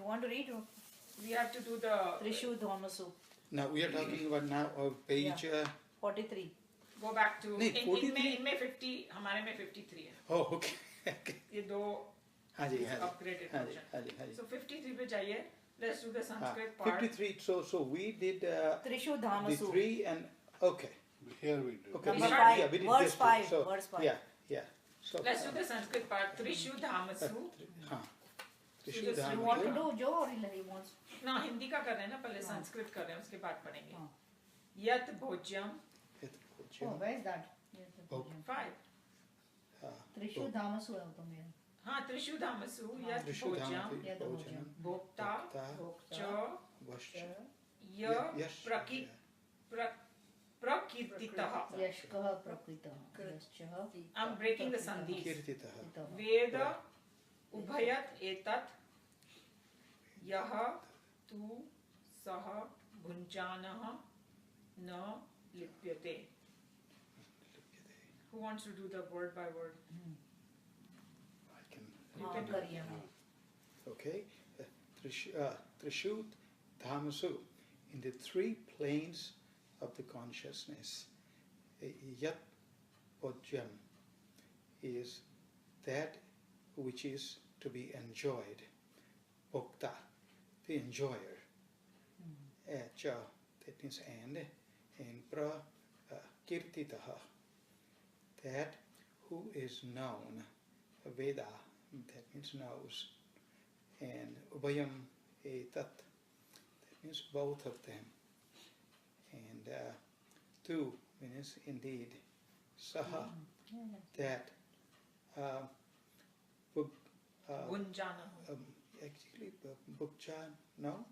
want to read? We have to do the Trishu Dharmasu. Now we are talking about now page 43. go back to नहीं, 43 इनमें 50 हमारे में 53 है. Oh, okay. Okay. ये दो हाँ जी, हाँ जी. upgraded हाँ जी, version. हाँ जी, हाँ जी. So 53 पे जाइए. Let's do the Sanskrit part. 53. So we did Trishu the Dharmasu. 3 and okay. Here we do. Okay. Number we did- 5, yeah, we did verse this too. 5, So, verse 5. Yeah. So Let's do the Sanskrit part. Trishu Dhamasu. हाँ. just Trishu you You want to Dharmasu. do Joe or he wants? ना हिंदी का कर रहे हैं ना पहले संस्कृत कर रहे हैं उसके बाद पढ़ेंगे. यत भोज्यम Oh, where is that? Oh. 5. Trishu Dharmasu है वो तो मेरा. हाँ त्रिशु धामसु यत Trishu भोज्यम Dharmasu. यत भोज्यम. भोक्ता च Vashya. य Yes. प्रकीर्तितः. यशकः प्रकृतः. यश्चः I'm breaking the sandhis. Kirtitah. वेद उभयत एतत् यह तु सह भुञ्जानः न लिप्यते. Who wants to do the word by word? I can. You हाँ can do करिए. Okay. Trishu Dharmasu. In the 3 planes of the consciousness, Yat Bojyam is that which is to be enjoyed. Bhokta, the enjoyer. Cha, that means and kirtitaha, that who is known. Veda, that means knows. And Ubhayam etat, that means both of them. And two means indeed. Saha, that भुञ्जानः. actually Bhukja, no?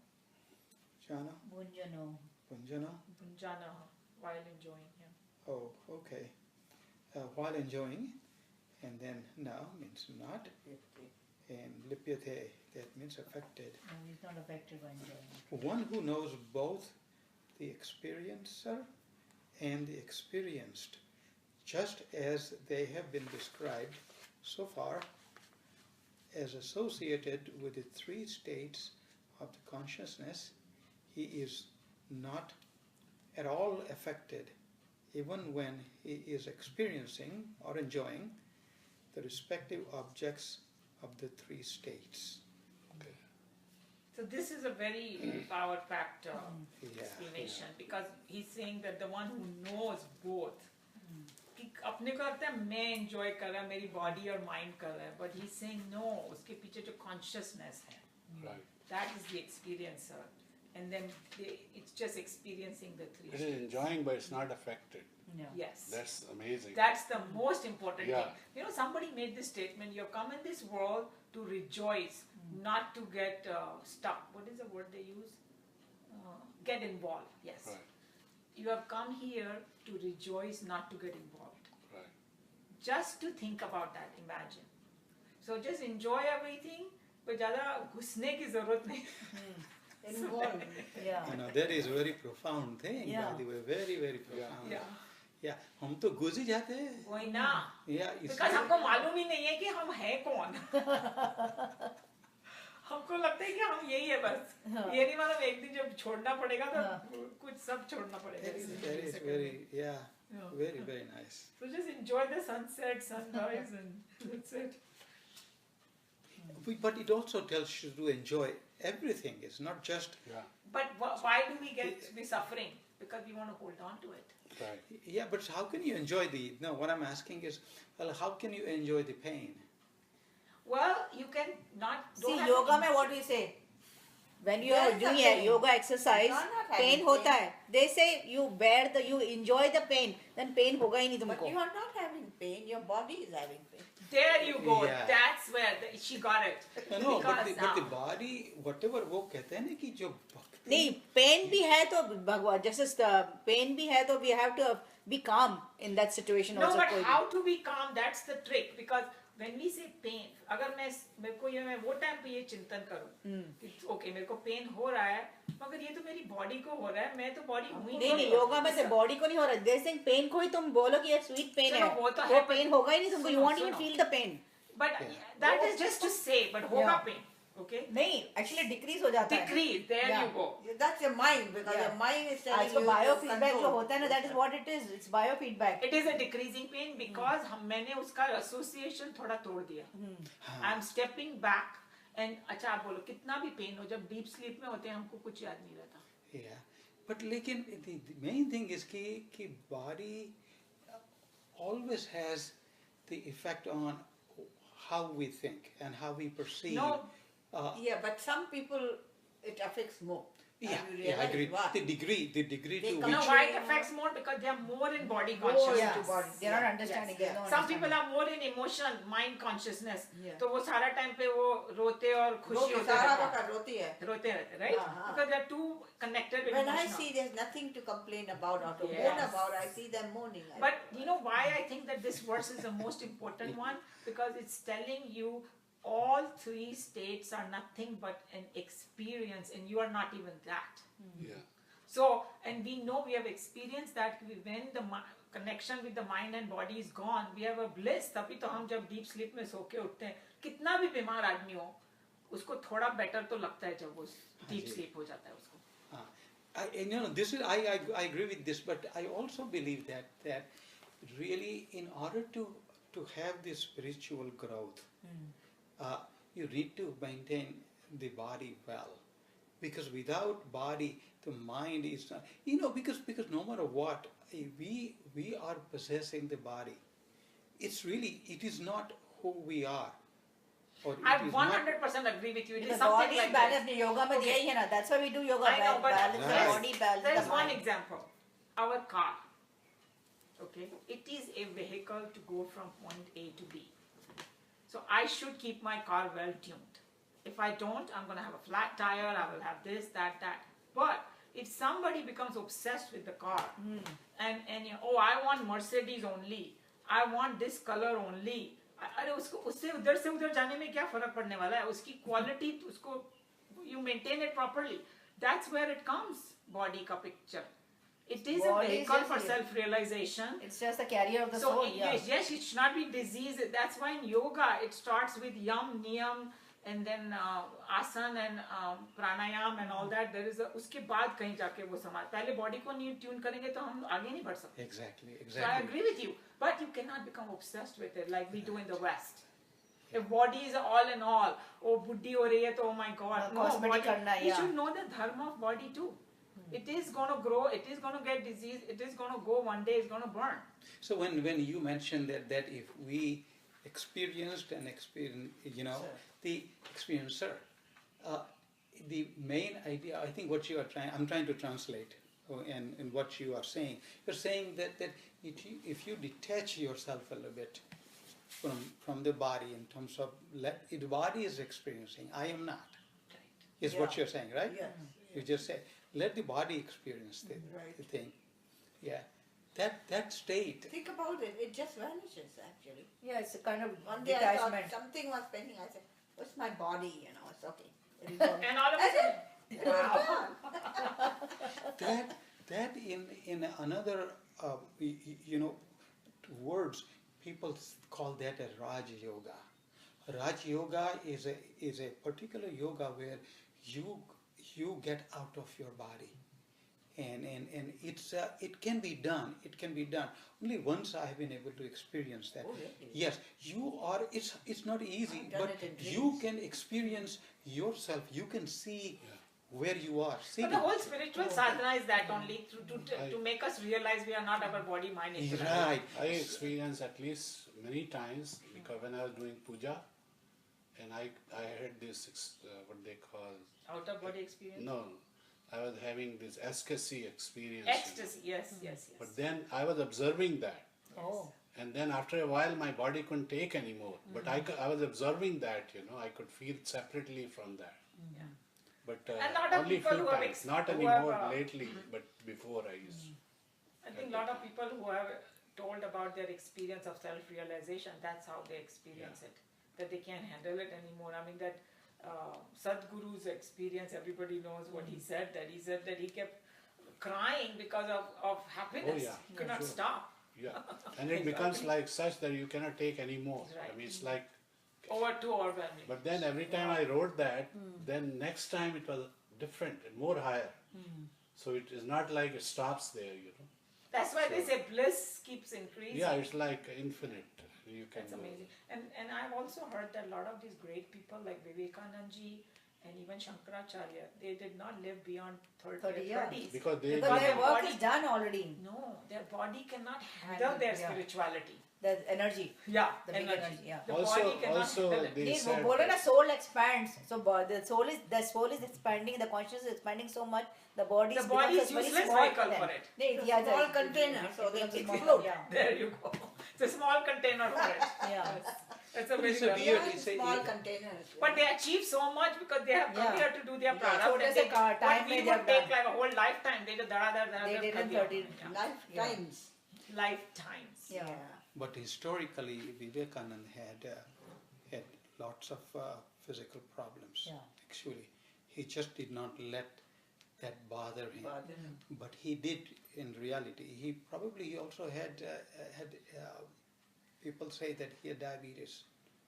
Jana? Bunjano. Bunjana? भुञ्जानः while enjoying him. Oh, okay. While enjoying, and then na means not, and lipyate, that means affected. No, he's not affected by enjoying. One who knows both the experiencer and the experienced, just as they have been described so far as associated with the 3 states of the consciousness, he is not at all affected, even when he is experiencing or enjoying the respective objects of the 3 states. So this is a very power-packed Yeah. explanation because he's saying that the one who knows both, कि अपने को लगता है मैं enjoy कर रहा मेरी body और mind कर रहा है, but he's saying no, उसके पीछे जो consciousness है, Right. that is the experiencer, and then it's just experiencing the 3 It is states. enjoying, but it's not affected. Yeah. Yes. That's amazing. That's the most important Yeah. thing. You know, somebody made this statement, you have come in this world to rejoice, not to get stuck. What is the word they use? Get involved, yes. Right. You have come here to rejoice, not to get involved. Right. Just to think about that, imagine. So just enjoy everything, but ज़्यादा घुसने की ज़रूरत नहीं. Involved. Yeah. You know, that is a very profound thing, Yeah. by the way, very, very profound. Yeah. Yeah, हम तो घुस ही जाते हैं. वही ना. Yeah, Because हमको मालूम ही नहीं है कि हम हैं कौन. हमको लगता है कि हम यही है बस. ये नहीं मालूम एक दिन जब छोड़ना पड़ेगा तो कुछ सब छोड़ना पड़ेगा. that is very, yeah, very, very nice. So just enjoy the sunset, sunrise, and that's it. But it also tells you to enjoy everything. It's not just, Yeah. But why do we be suffering? Because we want to hold on to it. Right. yeah, but how can you enjoy no, what I'm asking is, well, how can you enjoy the pain? Well, you can not. See, have yoga to- में what we say? When you There are is a doing a pain. yoga exercise, You are not pain having होता pain. है. They say you you enjoy the pain, then pain होगा ही नहीं But तुमको. you are not having pain, your body is having pain. There you go. Yeah. That's where she got it. No, but Because the body, whatever वो कहते हैं ना कि जो भक्ति, नहीं, pain भी है तो भगवान जैसे pain भी है तो we have to be calm in that situation No, also. but कोई भी. how to be calm? That's the trick. Because when we say pain, अगर मेरे को मैं वो टाइम पे ये चिंतन करूँ कि ओके मेरे को पेन हो रहा है, मगर ये तो मेरी बॉडी को हो रहा है, मैं तो बॉडी हुई नहीं योगा में से बॉडी को नहीं हो रहा है. They saying pain को ही तुम बोलो कि ये स्वीट पेन है, चलो, वो तो पेन होगा ही नहीं तुमको. You won't even feel the pain. But that is just to say, but होगा Yeah. पेन. Okay? नहीं, actually decrease हो जाता है. Decrease, there Yeah. you go. That's your mind, because Yeah. your mind is telling So you. biofeedback control. जो होता है ना, that is what it is. It's biofeedback. It is a decreasing pain because मैंने उसका association थोड़ा तोड़ दिया. I am stepping back and अच्छा आप बोलो कितना भी pain हो जब deep sleep में होते हैं हमको कुछ याद नहीं रहता. Yeah, but लेकिन the main thing is कि body always has the effect on how we think and how we perceive. No. Yeah, but some people it affects more. Yeah, And you yeah, I realize agree. why. The degree They to come No, which. why it affects more because they are more in body More consciousness. into body. They're not Yeah. understanding. Yes, There's yeah. no Some people understanding. are more in emotion, mind consciousness. Yeah. तो वो सारा time पे वो रोते और खुशी रोती होते सारा रहते वक्त रोती है. हैं. रोते रहते, right? हाँ, हाँ. Because they are too connected with When I emotion. see there's nothing to complain about or to Yes. moan about, I see them moaning. But you know why I think that this verse is the most important one? Because it's telling you all three states are nothing but an experience and you are not even that. Yeah. So, and we know we have experienced that when the connection with the mind and body is gone, we have a bliss. तभी तो हम जब deep sleep में सो के उठते हैं, कितना भी बीमार आदमी हो, उसको थोड़ा better तो लगता है जब वो deep sleep हो जाता है उसको. And this is I agree with this, but I also believe that really in order to have this spiritual growth, you need to maintain the body well, because without body, the mind is not. Because no matter what, we are possessing the body. It is not who we are. Or I it is not. 100% agree with you. It is Because something body like balance that. में yoga में Okay. दिया ही है ना. That's why we do yoga. I know, but balance the Right. body, balance there the is one mind. example. Our car. Okay, it is a vehicle to go from point A to B. So I should keep my car well tuned. If I don't, I'm going to have a flat tire. I will have this, that. But if somebody becomes obsessed with the car, and I want Mercedes only. I want this color only. अरे उससे उधर से उधर जाने में क्या फर्क पड़ने वाला है? उसकी क्वालिटी उसको you maintain it properly. That's where it comes. Body का picture. It is a Body is vehicle just for here. self-realization. It's just the carrier of the So soul. Yeah. yes, it should not be disease. That's why in yoga it starts with yam, niyam, and then asan and pranayam and all that. There is उसके बाद कहीं जाके वो समाज. पहले body को नहीं tune करेंगे तो हम आगे नहीं बढ़ सकते. Exactly. So I agree with you, but you cannot become obsessed with it like we do in the West. If body is all in all, oh buddhi हो रही है तो oh my God, no Cosmetic body. करना, You yeah. should know the dharma of body too. It is gonna grow. It is gonna get disease. It is gonna go one day. It's gonna burn. So when you mentioned that if we experienced and the experiencer, the main idea, I think what you are I'm trying to translate, and what you are saying. You're saying that if you detach yourself a little bit from the body in terms of the body is experiencing, I am not. Is what Yeah. you're saying, right? Yes. You just say, let the body experience the Right. thing. Yeah. That state. Think about it. It just vanishes actually. Yeah, it's a kind of One day I thought detachment. something was pending. I said, "What's my body? It's okay." It is gone. And all of a sudden, It was gone. That in another words, people call that a Raj Yoga. Raj Yoga is a particular yoga where you get out of your body, and it can be done. It can be done. Only once I have been able to experience that. Oh, really? Yes, you are. It's not easy, I've done but it in you dreams. can experience yourself. You can see where you are. but Sitting. the whole spiritual sadhana is that only to make us realize we are not our body, mind, intellect. Right. I experienced at least many times because when I was doing puja, and I had this what they call Out of body experience. no, I was having this ecstasy experience. Ecstasy. Yes. But then I was observing that, Oh. and then after a while my body couldn't take anymore. But I was observing that, I could feel separately from that. Yeah. But And lot of only people few who have times, not who anymore have, lately, but before I used. I think a lot of people who have told about their experience of self-realization, that's how they experience it. That they can't handle it anymore. I mean that Sadhguru's experience, everybody knows what he said. That he said that he kept crying because of happiness. Oh, yeah. He could not Sure. stop. Yeah, and it becomes like such that you cannot take anymore. Right. I mean, it's like too overwhelming. But then every time I wrote that, then next time it was different and more higher. So it is not like it stops there, you know. That's why they So- say bliss keeps increasing. Yeah, it's like infinite. You can That's go. amazing. And I've also heard that a lot of these great people like Vivekanand ji and even Shankaracharya, they did not live beyond 30 years. 30s. Because they Because their their work body- is done already. No, their body cannot Handle, handle their yeah. spirituality. The energy. Yeah, The big energy. energy, yeah. The Also- body cannot also handle it. they They said बोलो ना that- soul expands. So the soul is expanding, the consciousness is expanding so much, the body The body is becomes a very useless small vehicle then. for it. They- It's a small container, so they becomes a small- explode. Yeah. There you go. It's a small container for it. Yeah. It's a But very it's a good- weird- Yeah, it's a- small it- containers. But they achieve so much because they have come Yeah. here to do their Yeah, product. so and there's they, a time what we where they would have take done. like a whole lifetime, they just They did in 30 Lifetimes. lifetimes. Yeah. But historically, Vivekanand had lots of physical problems. Yeah. Actually, he just did not let that bother him. Bother But he did, in reality. He also had people say that he had diabetes,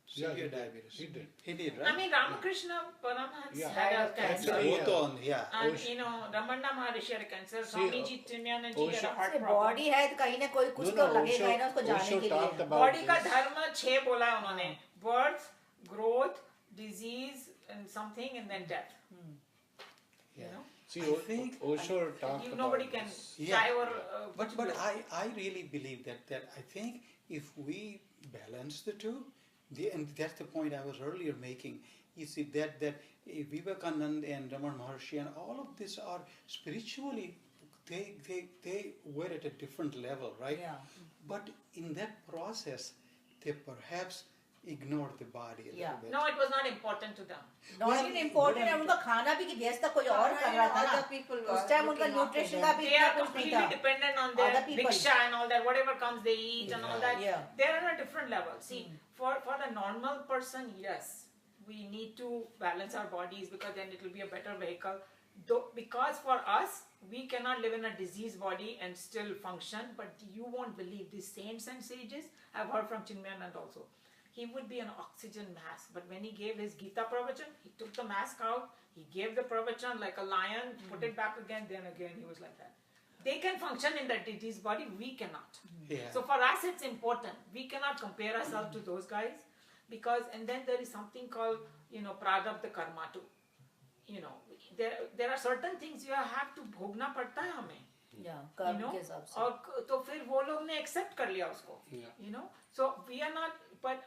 Yeah, severe he did. diabetes. He did. He did, right? I mean, Ramakrishna Paramhans Yeah. had a Had a cancer. cancer. वो तो on, yeah. And you know, Ramana Maharishi had a cancer. See, Swamiji Timyanand ji had a Osho- heart से problem. Body है तो कहीं ना कोई कुछ तो लगेगा ही ना उसको जाने Osho के talked लिए about बॉडी का this. धर्म 6 बोला है उन्होंने. Birth, growth, disease, and something, and then death. You Yeah. know, See, I think- Osho talked about nobody can this. Yeah. try or. But I really believe that I think if we balance the two, and that's the point I was earlier making. You see that Vivekanand and Ramana Maharshi and all of this are spiritually, they were at a different level, right? Yeah. But in that process, they perhaps ignored the body a Yeah. little bit. No, it was not important to them. Not Well, in important है उनका खाना भी कि व्यस्त कोई और कर रहा था ना Other people were उस टाइम उनका looking after न्यूट्रिशन them. का भी They इतना are कुछ नहीं completely था dependent on their Other people. diksha and all that, whatever comes they eat and all that. Yeah. They're on a different level. See, for the normal person, yes, we need to balance our bodies because then it will be a better vehicle. Though, because for us, we cannot live in a diseased body and still function, but you won't believe these saints and sages. I've heard from Chinmayanand also. He would be an oxygen mask, but when he gave his Gita pravachan, he took the mask out, he gave the pravachan like a lion, put it back again, then again he was like that. They can function in that diseased body, we cannot. Yeah. So for us it's important. We cannot compare ourselves to those guys because, and then there is something called, you know, prarabdha karma too. You know, there are certain things you have to भोगना पड़ता है हमें. या You कर्म know, के हिसाब से और तो फिर वो लोग ने accept कर लिया उसको. Yeah. You know, so we are not. But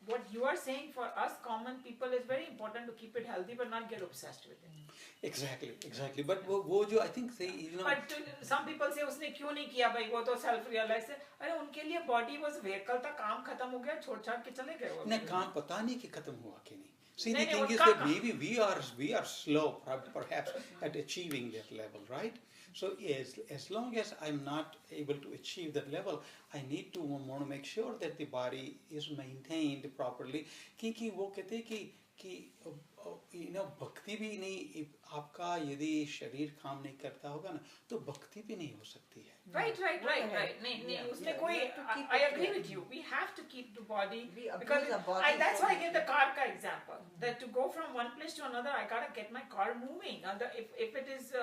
what you are saying for us common people is very important to keep it healthy, but not get obsessed with it. Exactly. But वो जो I think say, you know. But some people say उसने क्यों नहीं किया भाई वो तो self realize है. अरे उनके लिए body was vehicle था काम खत्म हो गया छोड़ छाड़ के चले गए वो. नहीं काम पता नहीं कि खत्म हुआ कि नहीं. See, the नहीं, thing is उनका that maybe we are slow perhaps at achieving that level, right? So as long as I'm not able to achieve that level, I need to want to make sure that the body is maintained properly. क्योंकि वो कहते हैं कि you know भक्ति भी नहीं आपका यदि शरीर काम नहीं करता होगा ना तो भक्ति भी नहीं हो सकती है. Right. नहीं Yeah. उसमें Yeah, कोई we have to keep I it agree clear. with you. We have to keep the body We abuse because our body that's so why I much. give the car ka example. That to go from one place to another, I gotta get my car moving. If it is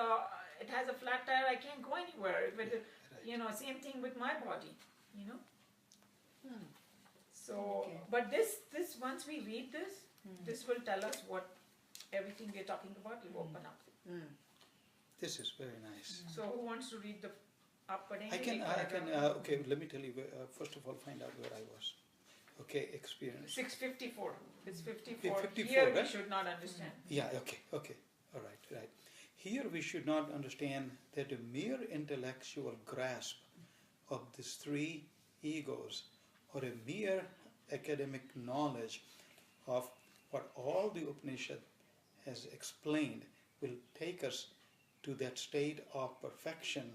it has a flat tire, I can't go anywhere. If it is, you know, same thing with my body. You know. So, Okay. but this once we read this, this will tell us what everything we're talking about will open up. This is very nice. So who wants to read the up I can okay, let me tell you first of all find out where I was. Okay, experience. 654. It's 54. 54, Here we right? should not understand. Yeah, okay. All right. Here we should not understand that a mere intellectual grasp of these three egos or a mere academic knowledge of what all the Upanishad has explained will take us to that state of perfection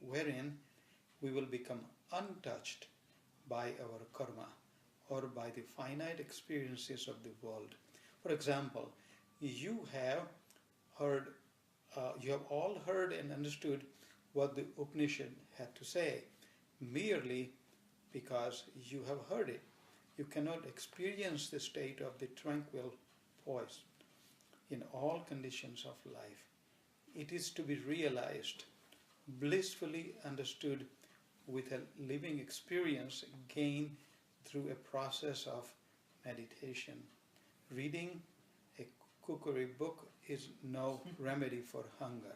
wherein we will become untouched by our karma or by the finite experiences of the world. For example, you have all heard and understood what the Upanishad had to say merely because you have heard it. you cannot experience the state of the tranquil poise in all conditions of life. It is to be realized, blissfully understood with a living experience gained through a process of meditation. Reading a cookery book is no remedy for hunger.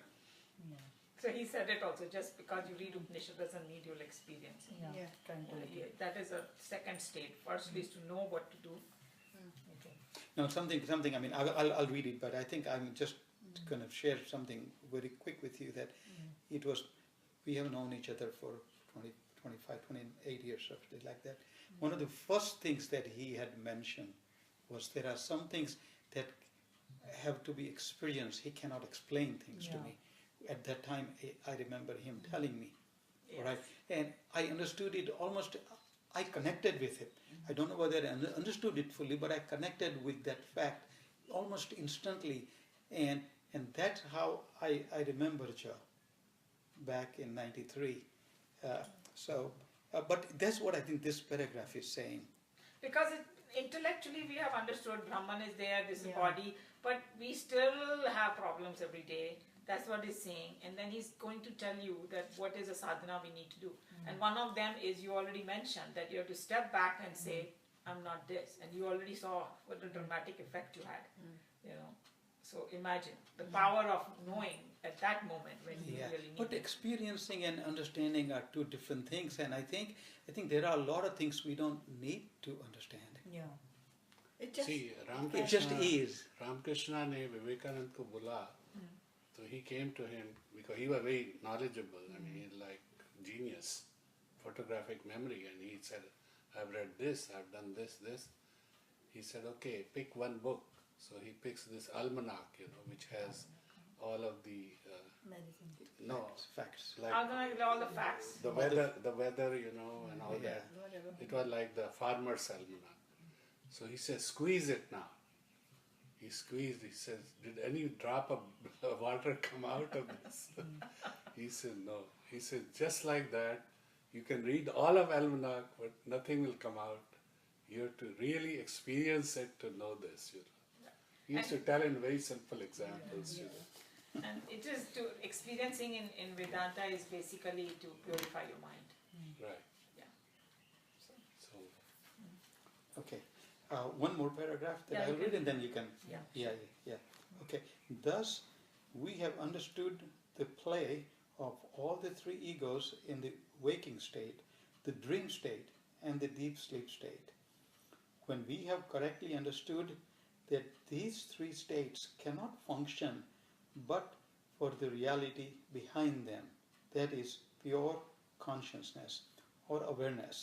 So he said it also, just because you read Upanishad doesn't mean you'll experience it. Yeah. Yeah. Trying to Yeah, that is a second state. First is to know what to do. Okay. Now, something. I mean, I'll read it, but I think I'm just going to share something very quick with you. That it was, we have known each other for 20, 25, 28 years, something like that. One of the first things that he had mentioned was there are some things that have to be experienced. He cannot explain things to Yeah. me. At that time, I remember him telling me, Yes. right? And I understood it almost, I connected with it. I don't know whether I understood it fully, but I connected with that fact almost instantly. And that's how I remember Joe back in 93. But that's what I think this paragraph is saying. Because intellectually we have understood Brahman is there, this is Yeah. body, but we still have problems every day. That's what he's saying. And then he's going to tell you that what is a sadhana we need to do. And one of them is, you already mentioned, that you have to step back and say, I'm not this. And you already saw what a dramatic effect you had. You know. So imagine the power of knowing at that moment when you Yeah, really need but it. experiencing and understanding are two different things, and I think there are a lot of things we don't need to understand. Yeah. It just See, It just is. Ramkrishna ne Vivekanand ko bola, so he came to him because he was very knowledgeable. I mean, he's like genius, photographic memory, and he said, "I've read this, I've done this, this." He said, "Okay, pick one book." So he picks this almanac, which has all of the Medicine. Facts. like All the facts. the weather, and all Yeah. that. It was like the farmer's almanac. So he says, "Squeeze it now." He squeezed. He says, "Did any drop of water come out of this?" He said, "No." He said, "Just like that, you can read all of almanac, but nothing will come out. You have to really experience it to know this." He used to tell in very simple examples. And it is to experiencing in Vedanta is basically to purify your mind. Right. Yeah. So, So Okay. One more paragraph that Yeah, you I'll read, can- and then you can. Yeah. Yeah. Okay. Thus, we have understood the play of all the three egos in the waking state, the dream state, and the deep sleep state. When we have correctly understood that these three states cannot function but for the reality behind them, that is pure consciousness or awareness,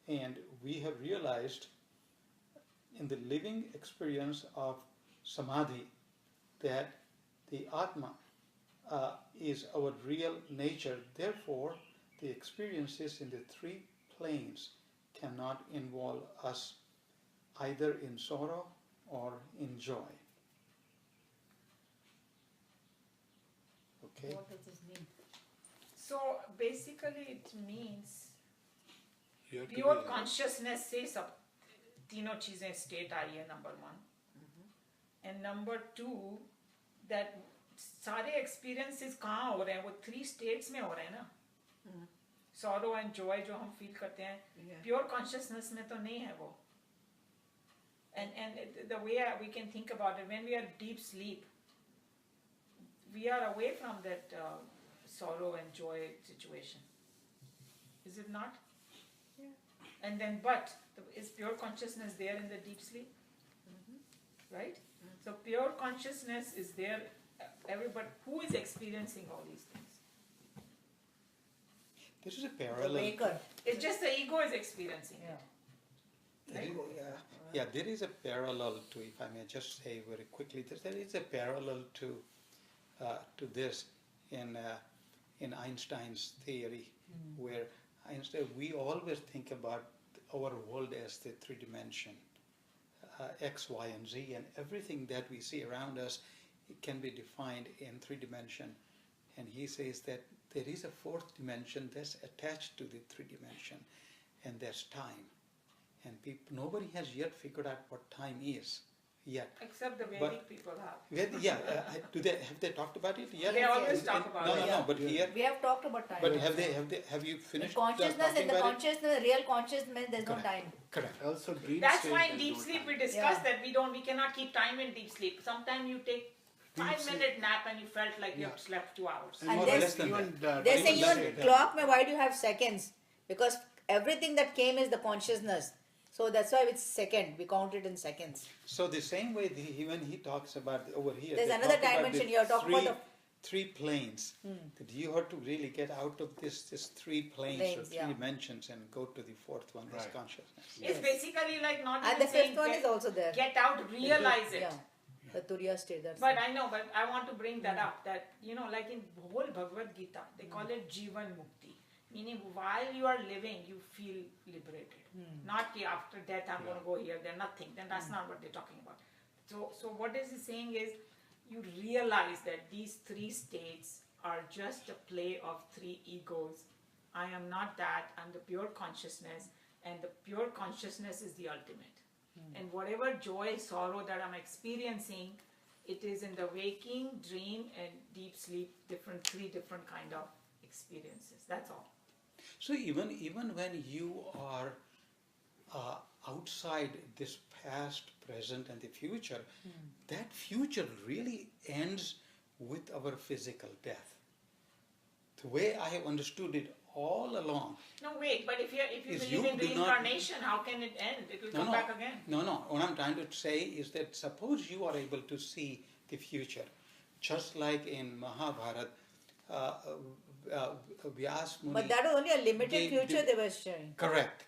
and we have realized in the living experience of samadhi that the Atma is our real nature. Therefore, the experiences in the three planes cannot involve us either in sorrow or in joy. Okay? What does this mean? so basically it means you have to pure be- consciousness से सब तीनों चीजें state आ रही है number 1 and number 2 that सारे experiences कहाँ हो रहे हैं वो 3 स्टेट्स में हो रहे हैं ना सॉरो एंड जॉय जो हम फील करते हैं Yeah. प्योर कॉन्शियसनेस में तो नहीं है वो and the way we can think about it, when we are deep sleep we are away from that sorrow and joy situation, is it not? And then, but is pure consciousness there in the deep sleep? Right? So pure consciousness is there. Everybody who is experiencing all these things. This is a The parallel. waker. It's just the ego is experiencing Yeah. it. Right? Yeah, there is a parallel to, if I may just say very quickly, there is a parallel to this in Einstein's theory, where Einstein, we always think about our world as the three dimension, X, Y, and Z, and everything that we see around us, it can be defined in three dimension. And he says that there is a fourth dimension that's attached to the three dimension, and that's time. and nobody has yet figured out what time is yet. Except the Vedic But- people have. Have they talked about it yet? They always In- talk in- about no, it. No, Yeah. no, but here, We have talked about time. but have you finished Consciousness, talking in the about it? consciousness, real consciousness, there's no Correct. time. Correct. Also, dream That's state, why in there's deep no sleep we time. discussed Yeah. that we cannot keep time in deep sleep. Sometimes you take Deep 5-minute nap and you felt like you Yeah. have slept 2 hours. And More or there's- less than Even that. They're dream saying that's even it. clock, why do you have seconds? Because everything that came is the consciousness. So that's why it's second. We count it in seconds. So the same way when he talks about over here, There's they another talk about dimension. the You're talking about three planes. That you have to really get out of this three planes or Planes, three yeah. dimensions and go to the fourth one, this Right. consciousness. It's basically like not And even the saying fifth one get, is also there. get out, realize it. Yeah. The Turiya state. That's But I know, but I want to bring that up that, like in whole Bhagavad Gita, they call it Jivan Mukti. Meaning while you are living, you feel liberated. Not ki after death, I'm going to go here, then nothing. Then that's not what they're talking about. So what is he saying is, you realize that these three states are just a play of three egos. I am not that, I'm the pure consciousness, and the pure consciousness is the ultimate. And whatever joy, sorrow that I'm experiencing, it is in the waking, dream, and deep sleep, three different kind of experiences. That's all. So even when you are outside this past, present, and the future, that future really ends with our physical death. The way I have understood it all along. No, wait, but if you Is believe you in do not- reincarnation, how can it end? It will come back again. No. What I'm trying to say is that suppose you are able to see the future, just like in Mahabharata, Vyas Muni. But that was only a limited gave future the- they were showing. Correct.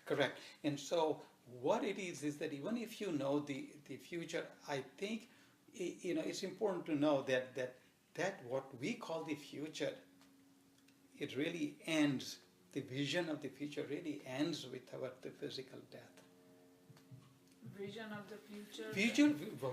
And so what it is that even if you know the future, I think it's important to know that what we call the future, it really ends. The vision of the future really ends with the physical death. Vision of the future. Future,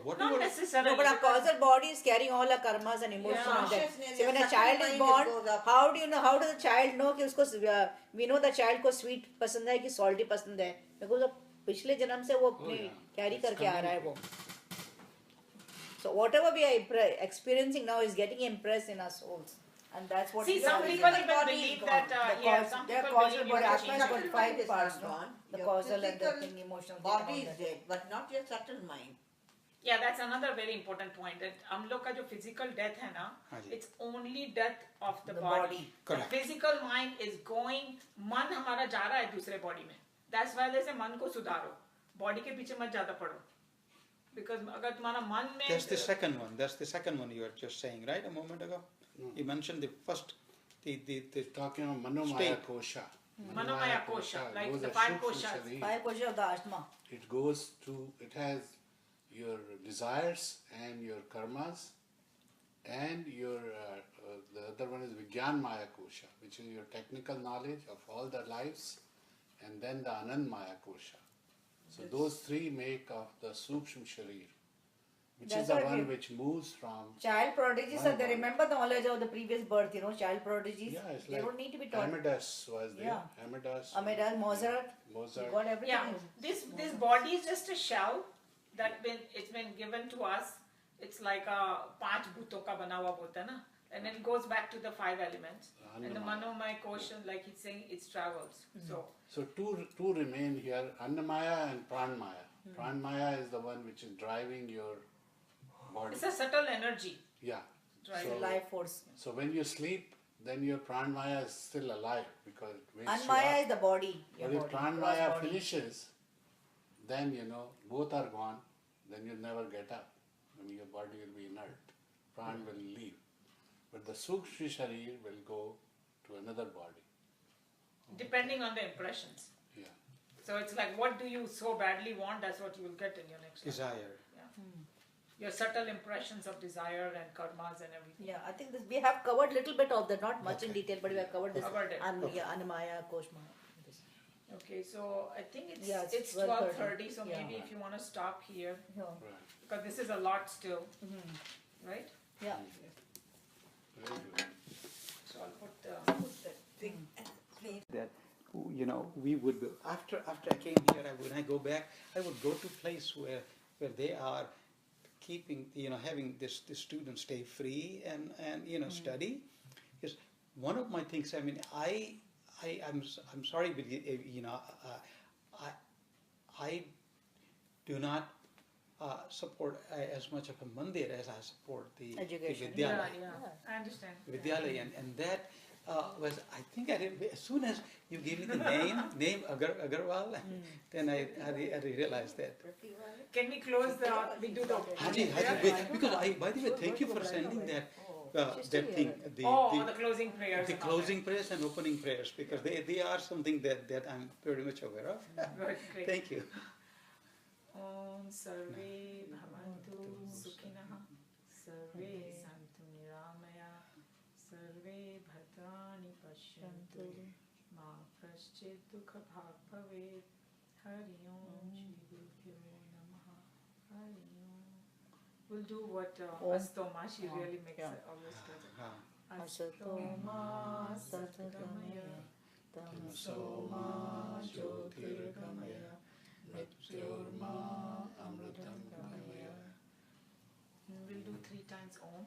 whatever. Not necessarily. No, but our because- causal body is carrying all our karmas and emotions Yeah. on that. Consciousness, So when a your child subtle is mind born, goes up. how do you know? How does the child know कि उसको we know the child को sweet पसंद है कि salty पसंद है? Because वो पिछले जन्म से वो अपने yeah. carry It's करके आ रहा है वो. communicating. So whatever we are experiencing now is getting impressed in our souls, and that's what. See, we some are people doing. even body believe is that, The some their people causal believe body, you Atma can has change got it. Subtle mind 5 is parts, not no? gone. The Your causal and the physical thing, emotional. body thing, is dead, but not your subtle mind. Yeah, that's another very important point. That हम लोग का जो physical death है ना, हाँ जी. it's only death of the The body. body. The Correct. physical mind is going. मन हमारा जा रहा है दूसरे body में. That's why they say मन को सुधारो. Body के पीछे मत ज्यादा पड़ो. Because अगर तुम्हारा मन में That's the second one. That's the second one you were just saying, right? A moment ago, you mentioned the first, the Talking about Manomaya State. Kosha. Manomaya kosha, like goes the as 5 Sukshma koshas. Sharir. 5 kosha of the Atma. It goes to, it has your desires and your karmas, and the other one is Vigyan Maya Kosha, which is your technical knowledge of all the lives, and then the Anand Maya Kosha. So those three make of the Sukshma Sharir, which That's is the what one we- which moves from. Child prodigies One are they body. remember the knowledge of the previous birth, child prodigies. Yeah, it's they like don't need to be taught. Amadeus was there. Yeah. Amadeus. Amadeus, Mozart, Mozart. got everything. Yeah, this body is just a shell it's been given to us. It's like a 5 bhuton ka bana hua bolta hai na, and it goes back to the 5 elements. And the manomaya kosha, like he's saying, it travels. So two remain here, Annamaya and Pranmaya. Pranmaya is the one which is driving your body. It's a subtle energy. Yeah. Right. The life force. So when you sleep, then your Pranmaya is still alive because it wakes you Anmaya up. is the body. Your But if body, Pranmaya gross body. finishes, then both are gone, then you'll never get up. Your body will be inert. Pran will leave. But the Sukshma Sharir will go to another body. Depending on the impressions. Yeah. So it's like, what do you so badly want? That's what you will get in your next life. desire. Your subtle impressions of desire and karmas and everything. Yeah, I think we have covered little bit of that, not much in Okay. detail, but we have covered this. Covered it. Anmaya, Koshma. This. Okay, so I think it's Yeah, it's 12:30. So Yeah. maybe if you want to stop here, Yeah. Right. because this is a lot still, right? Yeah. Very good. So I'll put the Thing. That we would after I came here, when I go back, I would go to a place where they are keeping, having this students stay free and study. Because one of my things, I mean, I'm sorry, but I do not support as much of a mandir as I support the Education. Vidyalaya. I understand. Vidyalaya, and that was, I think, as soon as you gave me the name Agarwal, then I realized that. Can we close we do the Haji, because by the way, thank you for sending that that thing, the closing prayers. the closing prayers and opening prayers, because they are something that I'm very much aware of. Good, great. Thank you. Om Sarve Bhavantu Sukhinah Sarve Santu Niramaya Sarve Bhadrani Pashyantu Ma Kaschit Dukha Bhag Bhavet Hari Om Shri Gurubhyo Namaha Hari Om. We'll do what Astoma, she really makes it always good. Astoma Satgamaya Tamsoma Jyotirgamaya Mrityurma Amritam Gamaya. We'll do 3 times Om.